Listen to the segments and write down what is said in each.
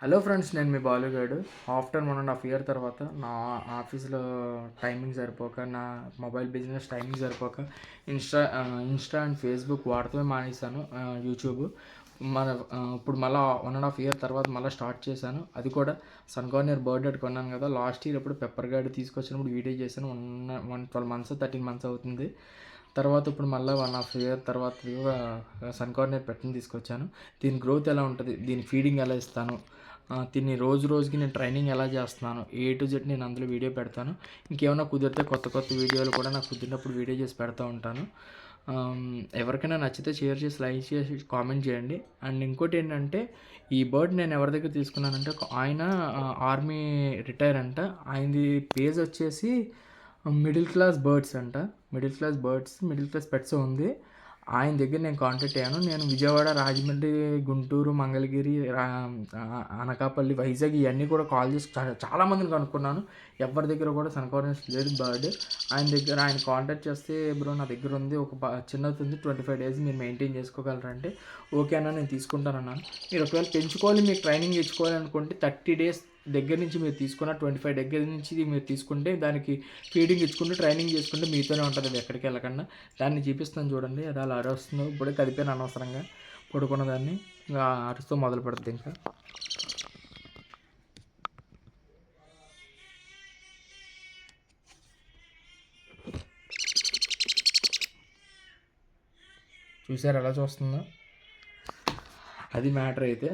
Hello friends, నేను మీ బాలుగాడు. After 1.5 year తర్వాత నా ఆఫీస్లో టైమింగ్ సరిపోక, నా మొబైల్ బిజినెస్ టైమింగ్ సరిపోక ఇన్స్టా అండ్ ఫేస్బుక్ వాడటమే మానేశాను. యూట్యూబ్ మన ఇప్పుడు మళ్ళీ 1.5 ఇయర్ తర్వాత మళ్ళీ స్టార్ట్ చేశాను. అది కూడా సన్గార్నియర్ బర్త్డే కొన్నాను కదా, లాస్ట్ ఇయర్ ఎప్పుడు పెప్పర్ గార్డ్ తీసుకొచ్చినప్పుడు వీడియో చేశాను. 12 మంత్స్ 13 మంత్స్ అవుతుంది. తర్వాత ఇప్పుడు మళ్ళీ 1.5 ఇయర్ తర్వాత సన్గార్నియర్ పెట్టని తీసుకొచ్చాను. దీని గ్రోత్ ఎలా ఉంటుంది, దీని ఫీడింగ్ ఎలా ఇస్తాను, దీన్ని రోజు రోజుకి నేను ట్రైనింగ్ ఎలా చేస్తున్నాను, ఏ టు జెడ్ నేను అందులో వీడియో పెడతాను. ఇంకేమైనా కుదిరితే కొత్త కొత్త వీడియోలు కూడా నాకు కుదిరినప్పుడు వీడియో చేసి పెడతా ఉంటాను. ఎవరికైనా నచ్చితే షేర్ చేసి, లైక్ చేసి, కామెంట్ చేయండి. అండ్ ఇంకోటి ఏంటంటే, ఈ బర్డ్ నేను ఎవరి దగ్గర తీసుకున్నానంటే, ఆయన ఆర్మీ రిటైర్ అంట. ఆయనది పేజ్ వచ్చేసి మిడిల్ క్లాస్ బర్డ్స్ అంట. మిడిల్ క్లాస్ పెట్స్ ఉంది. ఆయన దగ్గర నేను కాంటాక్ట్ అయ్యాను. నేను విజయవాడ, రాజమండ్రి, గుంటూరు, మంగళగిరి, అనకాపల్లి, వైజాగ్ ఇవన్నీ కూడా కాల్ చేసి చాలామందిని కనుక్కున్నాను. ఎవరి దగ్గర కూడా సన్కార్నియస్ లేదు బర్డ్. ఆయన కాంటాక్ట్ చేస్తే, బ్రో నా దగ్గర ఉంది, ఒక చిన్నది ఉంది, 25 డేస్ మీరు మెయింటైన్ చేసుకోగలరంటే, ఓకే అన్న నేను తీసుకుంటానన్నాను. మీరు ఒకవేళ పెంచుకోవాలి, మీకు ట్రైనింగ్ ఇచ్చుకోవాలి అనుకుంటే 30 డేస్ దగ్గర నుంచి మీరు తీసుకున్న, 25 దగ్గర నుంచి మీరు తీసుకుంటే, దానికి ఫీడింగ్ ఇచ్చుకుంటే, ట్రైనింగ్ చేసుకుంటే మీతోనే ఉంటుంది, అది ఎక్కడికి వెళ్ళకుండా. దాన్ని చూపిస్తాను చూడండి, అది అలా అరుస్తుందో. ఇప్పుడే కదిపాను అనవసరంగా పడుకున్న దాన్ని. ఇంకా అరుస్తూ మొదలు పెడుతుంది. ఇంకా చూసారు ఎలా చూస్తుందో. అది మ్యాటర్ అయితే.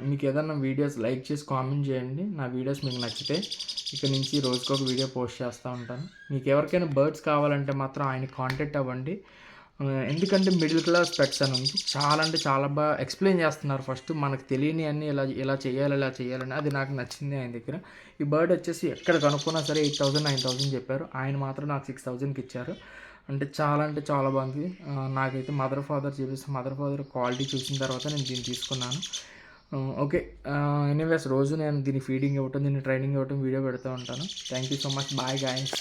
మీకు ఏదన్నా వీడియోస్ లైక్ చేసి కామెంట్ చేయండి. నా వీడియోస్ మీకు నచ్చితే ఇక్కడ నుంచి రోజుకొక వీడియో పోస్ట్ చేస్తూ ఉంటాను. మీకు ఎవరికైనా బర్డ్స్ కావాలంటే మాత్రం ఆయనకి కాంటాక్ట్ అవ్వండి. ఎందుకంటే మిడిల్ క్లాస్ పెట్స్ అని ఉంది, చాలా అంటే చాలా బాగా ఎక్స్ప్లెయిన్ చేస్తున్నారు. ఫస్ట్ మనకు తెలియని అన్నీ ఇలా చేయాలని అది నాకు నచ్చింది ఆయన దగ్గర. ఈ బర్డ్ వచ్చేసి ఎక్కడ కనుక్కున్నా సరే 8,000 9,000 చెప్పారు. ఆయన మాత్రం నాకు 6,000కి ఇచ్చారు. అంటే చాలా బాగుంది. నాకైతే మదర్ ఫాదర్ క్వాలిటీ చూసిన తర్వాత నేను దీన్ని తీసుకున్నాను. ఓకే. ఎనీవేస్ రోజు నేను దీన్ని ఫీడింగ్ ఇవ్వటం, దీన్ని ట్రైనింగ్ ఇవ్వటం వీడియో పెడుతూ ఉంటాను. Thank you so much. Bye guys.